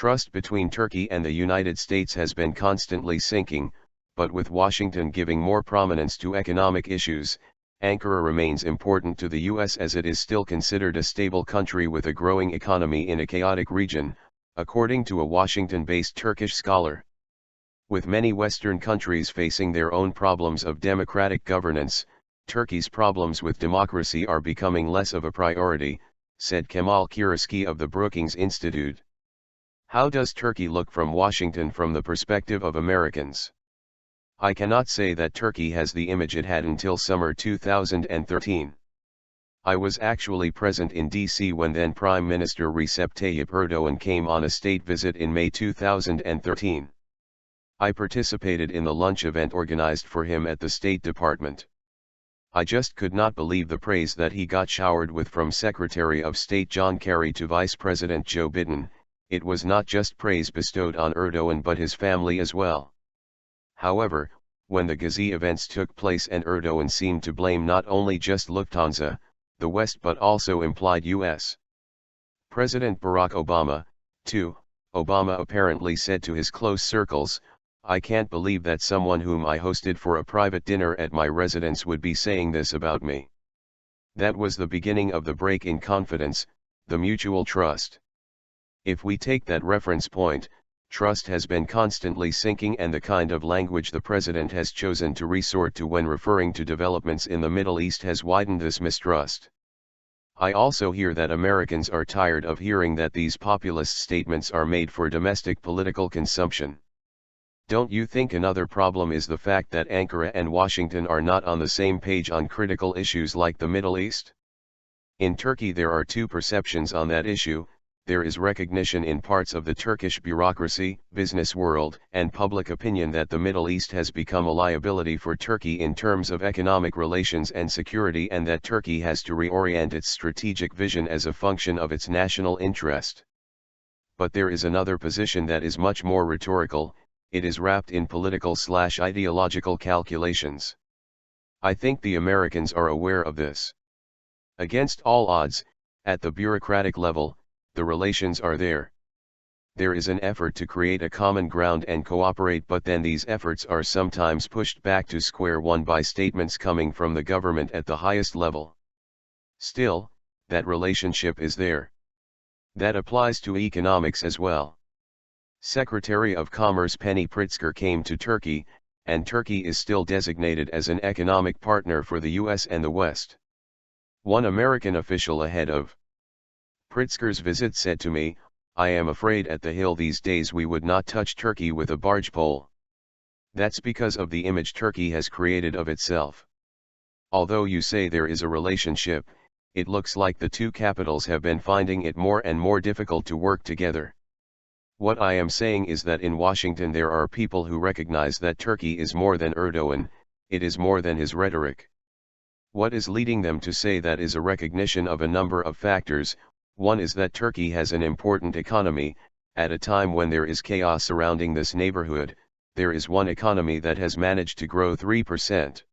Trust between Turkey and the United States has been constantly sinking, but with Washington giving more prominence to economic issues, Ankara remains important to the US as it is still considered a stable country with a growing economy in a chaotic region, according to a Washington-based Turkish scholar. With many Western countries facing their own problems of democratic governance, Turkey's problems with democracy are becoming less of a priority, said Kemal Kirişci of the Brookings Institute. How does Turkey look from Washington from the perspective of Americans? I cannot say that Turkey has the image it had until summer 2013. I was actually present in D.C. when then Prime Minister Recep Tayyip Erdoğan came on a state visit in May 2013. I participated in the lunch event organized for him at the State Department. I just could not believe the praise that he got showered with from Secretary of State John Kerry to Vice President Joe Biden. It was not just praise bestowed on Erdoğan but his family as well. However, when the Gezi events took place and Erdoğan seemed to blame not only just Lufthansa, the West but also implied U.S. President Barack Obama, too. Obama apparently said to his close circles, "I can't believe that someone whom I hosted for a private dinner at my residence would be saying this about me." That was the beginning of the break in confidence, the mutual trust. If we take that reference point, trust has been constantly sinking and the kind of language the president has chosen to resort to when referring to developments in the Middle East has widened this mistrust. I also hear that Americans are tired of hearing that these populist statements are made for domestic political consumption. Don't you think another problem is the fact that Ankara and Washington are not on the same page on critical issues like the Middle East? In Turkey there are two perceptions on that issue. There is recognition in parts of the Turkish bureaucracy, business world, and public opinion that the Middle East has become a liability for Turkey in terms of economic relations and security and that Turkey has to reorient its strategic vision as a function of its national interest. But there is another position that is much more rhetorical. It is wrapped in political/ideological calculations. I think the Americans are aware of this. Against all odds, at the bureaucratic level, the relations are there. There is an effort to create a common ground and cooperate, but then these efforts are sometimes pushed back to square one by statements coming from the government at the highest level. Still, that relationship is there. That applies to economics as well. Secretary of Commerce Penny Pritzker came to Turkey, and Turkey is still designated as an economic partner for the US and the West. One American official ahead of Pritzker's visit said to me, "I am afraid at the Hill these days we would not touch Turkey with a barge pole." That's because of the image Turkey has created of itself. Although you say there is a relationship, it looks like the two capitals have been finding it more and more difficult to work together. What I am saying is that in Washington there are people who recognize that Turkey is more than Erdoğan, it is more than his rhetoric. What is leading them to say that is a recognition of a number of factors. One is that Turkey has an important economy. At a time when there is chaos surrounding this neighborhood, there is one economy that has managed to grow 3%.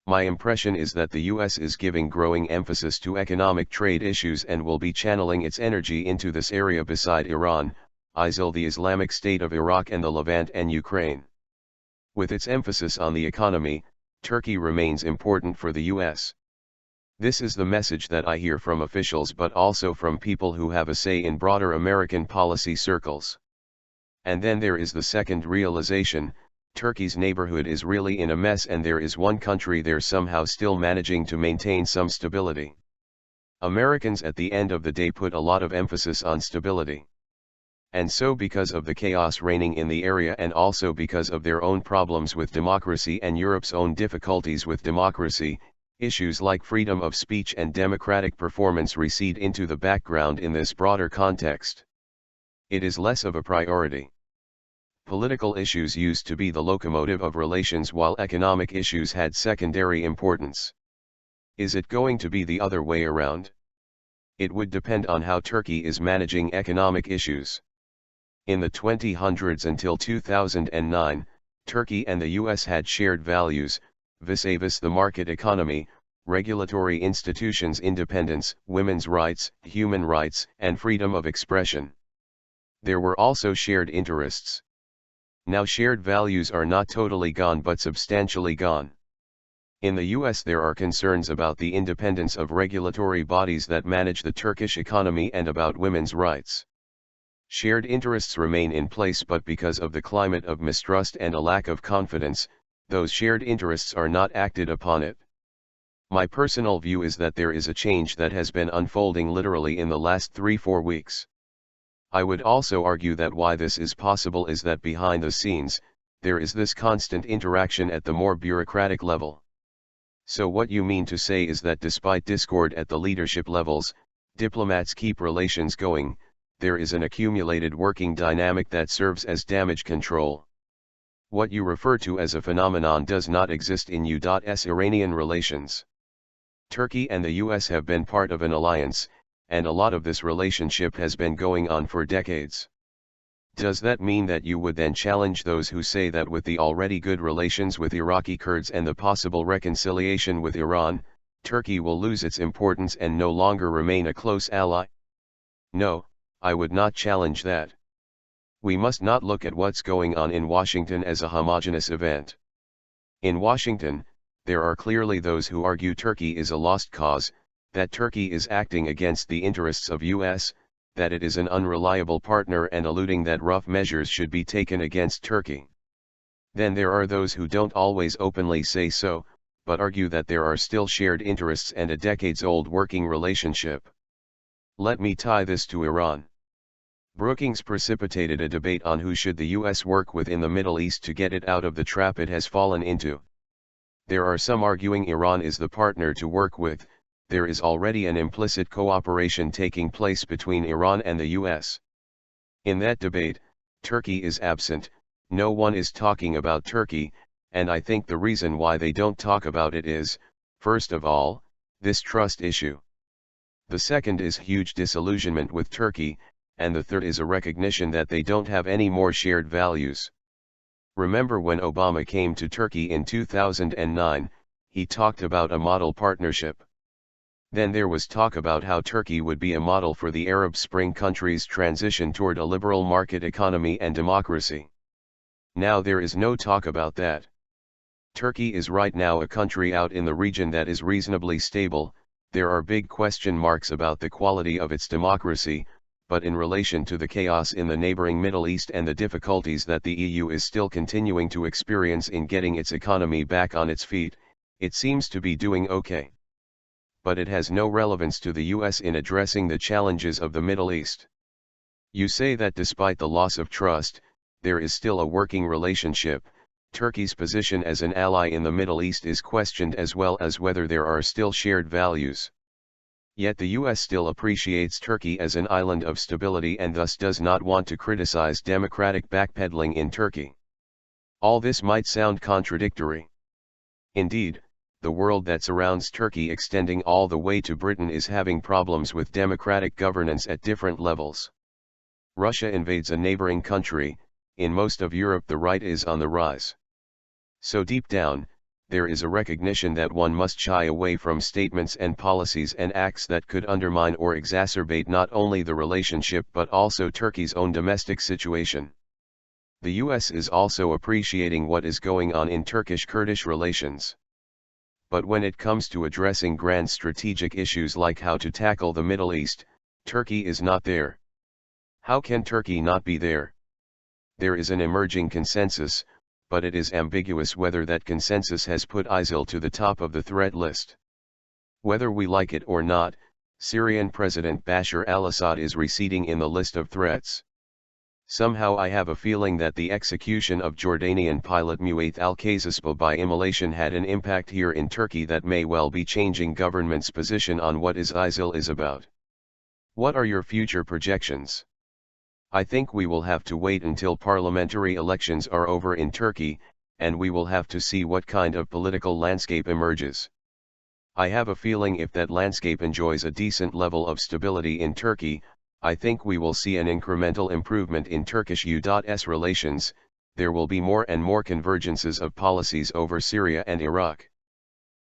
My impression is that the US is giving growing emphasis to economic trade issues and will be channeling its energy into this area beside Iran, ISIL, the Islamic State of Iraq, and the Levant and Ukraine. With its emphasis on the economy, Turkey remains important for the US. This is the message that I hear from officials but also from people who have a say in broader American policy circles. And then there is the second realization: Turkey's neighborhood is really in a mess and there is one country there somehow still managing to maintain some stability. Americans at the end of the day put a lot of emphasis on stability. And so because of the chaos reigning in the area and also because of their own problems with democracy and Europe's own difficulties with democracy, issues like freedom of speech and democratic performance recede into the background in this broader context. It is less of a priority. Political issues used to be the locomotive of relations while economic issues had secondary importance. Is it going to be the other way around? It would depend on how Turkey is managing economic issues. In the 2000s until 2009, Turkey and the US had shared values, vis-a-vis the market economy, regulatory institutions' independence, women's rights, human rights, and freedom of expression. There were also shared interests. Now shared values are not totally gone but substantially gone. In the US there are concerns about the independence of regulatory bodies that manage the Turkish economy and about women's rights. Shared interests remain in place, but because of the climate of mistrust and a lack of confidence, those shared interests are not acted upon it. My personal view is that there is a change that has been unfolding literally in the last 3-4 weeks. I would also argue that why this is possible is that behind the scenes, there is this constant interaction at the more bureaucratic level. So what you mean to say is that despite discord at the leadership levels, diplomats keep relations going, there is an accumulated working dynamic that serves as damage control. What you refer to as a phenomenon does not exist in U.S. Iranian relations. Turkey and the US have been part of an alliance, and a lot of this relationship has been going on for decades. Does that mean that you would then challenge those who say that with the already good relations with Iraqi Kurds and the possible reconciliation with Iran, Turkey will lose its importance and no longer remain a close ally? No, I would not challenge that. We must not look at what's going on in Washington as a homogeneous event. In Washington, there are clearly those who argue Turkey is a lost cause, that Turkey is acting against the interests of US, that it is an unreliable partner and alluding that rough measures should be taken against Turkey. Then there are those who don't always openly say so, but argue that there are still shared interests and a decades-old working relationship. Let me tie this to Iran. Brookings precipitated a debate on who should the US work with in the Middle East to get it out of the trap it has fallen into. There are some arguing Iran is the partner to work with. There is already an implicit cooperation taking place between Iran and the US. In that debate, Turkey is absent, no one is talking about Turkey, and I think the reason why they don't talk about it is, first of all, this trust issue. The second is huge disillusionment with Turkey, and the third is a recognition that they don't have any more shared values. Remember when Obama came to Turkey in 2009, he talked about a model partnership. Then there was talk about how Turkey would be a model for the Arab Spring countries' transition toward a liberal market economy and democracy. Now there is no talk about that. Turkey is right now a country out in the region that is reasonably stable. There are big question marks about the quality of its democracy, but in relation to the chaos in the neighboring Middle East and the difficulties that the EU is still continuing to experience in getting its economy back on its feet, it seems to be doing okay. But it has no relevance to the US in addressing the challenges of the Middle East. You say that despite the loss of trust, there is still a working relationship. Turkey's position as an ally in the Middle East is questioned, as well as whether there are still shared values. Yet the US still appreciates Turkey as an island of stability and thus does not want to criticize democratic backpedaling in Turkey. All this might sound contradictory. Indeed, the world that surrounds Turkey, extending all the way to Britain, is having problems with democratic governance at different levels. Russia invades a neighboring country. In most of Europe the right is on the rise. So deep down, there is a recognition that one must shy away from statements and policies and acts that could undermine or exacerbate not only the relationship but also Turkey's own domestic situation. The US is also appreciating what is going on in Turkish-Kurdish relations. But when it comes to addressing grand strategic issues like how to tackle the Middle East, Turkey is not there. How can Turkey not be there? There is an emerging consensus, but it is ambiguous whether that consensus has put ISIL to the top of the threat list. Whether we like it or not, Syrian President Bashar al-Assad is receding in the list of threats. Somehow I have a feeling that the execution of Jordanian pilot Muath al-Qazaspa by immolation had an impact here in Turkey that may well be changing government's position on what ISIL is about. What are your future projections? I think we will have to wait until parliamentary elections are over in Turkey, and we will have to see what kind of political landscape emerges. I have a feeling if that landscape enjoys a decent level of stability in Turkey, I think we will see an incremental improvement in Turkish-US relations. There will be more and more convergences of policies over Syria and Iraq.